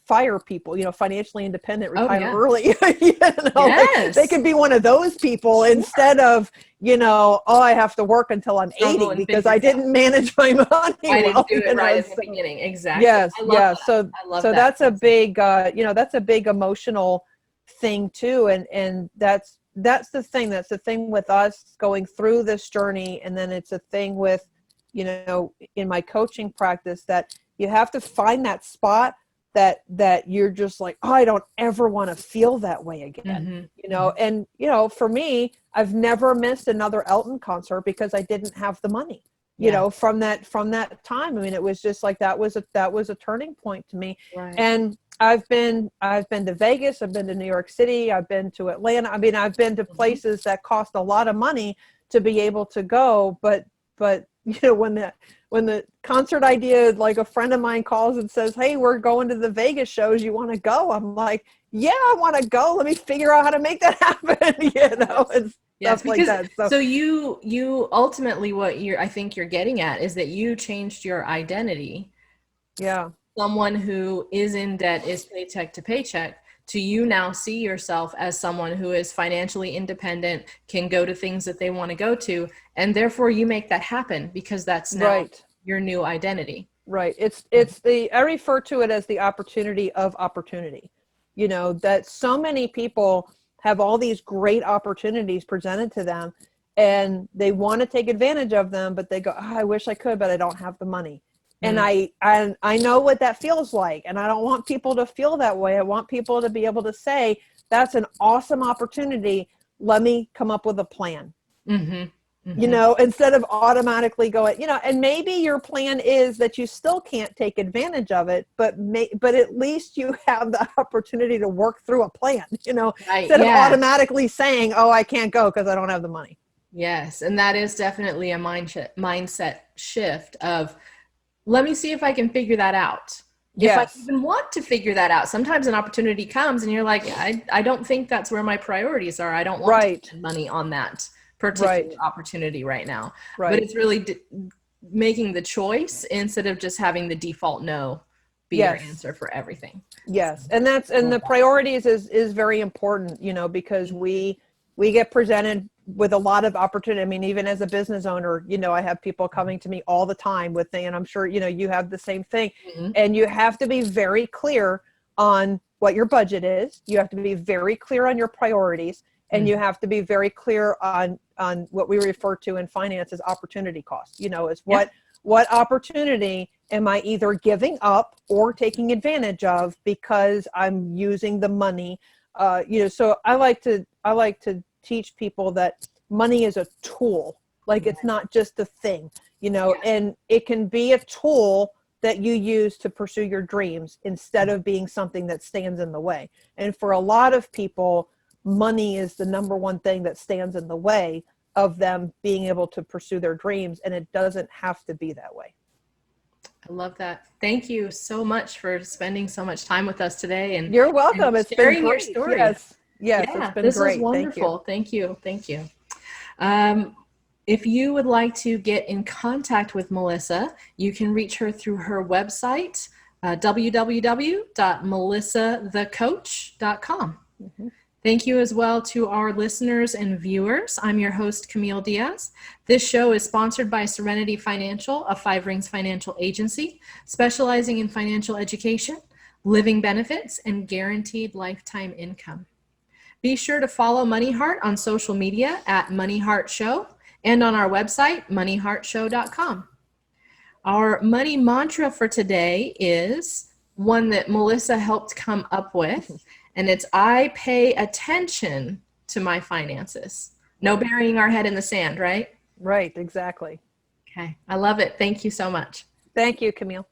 fire people, you know, financially independent, Oh, retire yeah. early. You know, like they Yes. could be one of those people, Sure. instead of, you know, oh, I have to work until I'm Struggle 80 and because figure I it out. didn't manage my money I didn't well, do you it right know. in the So beginning. Exactly. yes, I love yeah. that. So I love that that's a concept. big you know, that's a big emotional thing too. And that's the thing. That's the thing with us going through this journey. And then it's a thing with, you know, in my coaching practice, that you have to find that spot that you're just like, oh, I don't ever want to feel that way again. Mhm. You know, Mhm. and you know, for me, I've never missed another Elton concert because I didn't have the money, you Yeah. know, from that time. I mean, it was just like that was a turning point to me. Right. And I've been to Vegas, I've been to New York City, I've been to Atlanta. I mean, I've been to Mhm. places that cost a lot of money to be able to go. But you know, when the concert idea, like a friend of mine calls and says, hey, we're going to the Vegas shows, you want to go? I'm like, yeah, I want to go. Let me figure out how to make that happen. You know, Yes. and Yes, stuff like because that. So so you ultimately what I think you're getting at is that you changed your identity. yeah, Someone who is in debt, is paycheck to paycheck, to you now see yourself as someone who is financially independent, can go to things that they want to go to, and therefore you make that happen because that's now right. your new identity. Right. I refer to it as the opportunity of opportunity. You know, that so many people have all these great opportunities presented to them and they want to take advantage of them, but they go, oh, I wish I could, but I don't have the money. And Mm. I know what that feels like. And I don't want people to feel that way. I want people to be able to say, that's an awesome opportunity. Let me come up with a plan, Mhm. you Mhm. know, instead of automatically going, you know, and maybe your plan is that you still can't take advantage of it, but at least you have the opportunity to work through a plan, you know, Right. instead of Yeah. automatically saying, oh, I can't go because I don't have the money. Yes. And that is definitely a mindset shift of, let me see if I can figure that out. If I Yes. even want to figure that out. Sometimes an opportunity comes and you're like, I don't think that's where my priorities are. I don't want to Right. spend money on that particular Right. opportunity right now. But Right. it's really making the choice instead of just having the default no be your Yes. answer for everything. So, Yes. I And love the priorities is very important, you know, because that. we get presented with a lot of opportunity. I mean, even as a business owner, you know, I have people coming to me all the time with things, and I'm sure, you know, you have the same thing. Mhm. And you have to be very clear on what your budget is. You have to be very clear on your priorities, and you Mhm. have to be very clear on what we refer to in finance as opportunity cost. You know, is Yeah. what opportunity am I either giving up or taking advantage of because I'm using the money? You know, so I like to teach people that money is a tool. Like, it's not just a thing, you know, Yes. and it can be a tool that you use to pursue your dreams instead of being something that stands in the way. And for a lot of people, money is the number one thing that stands in the way of them being able to pursue their dreams. And it doesn't have to be that way. I love that. Thank you so much for spending so much time with us today You're and welcome. It's been sharing your great. story. Yes. Yes, it's Yeah, been this is great. Thank you. wonderful. Thank you. Thank you. Um, if you would like to get in contact with Melissa, you can reach her through her website, www.melissathecoach.com. Mm-hmm. Thank you as well to our listeners and viewers. I'm your host, Camille Diaz. This show is sponsored by Serenity Financial, a Five Rings financial agency specializing in financial education, living benefits, and guaranteed lifetime income. Be sure to follow MoneyHeart on social media at MoneyHeart Show and on our website, moneyheartshow.com. Our money mantra for today is one that Melissa helped come up with, and it's I pay attention to my finances. No burying our head in the sand, right? Right, exactly. Okay, I love it. Thank you so much. Thank you, Camille.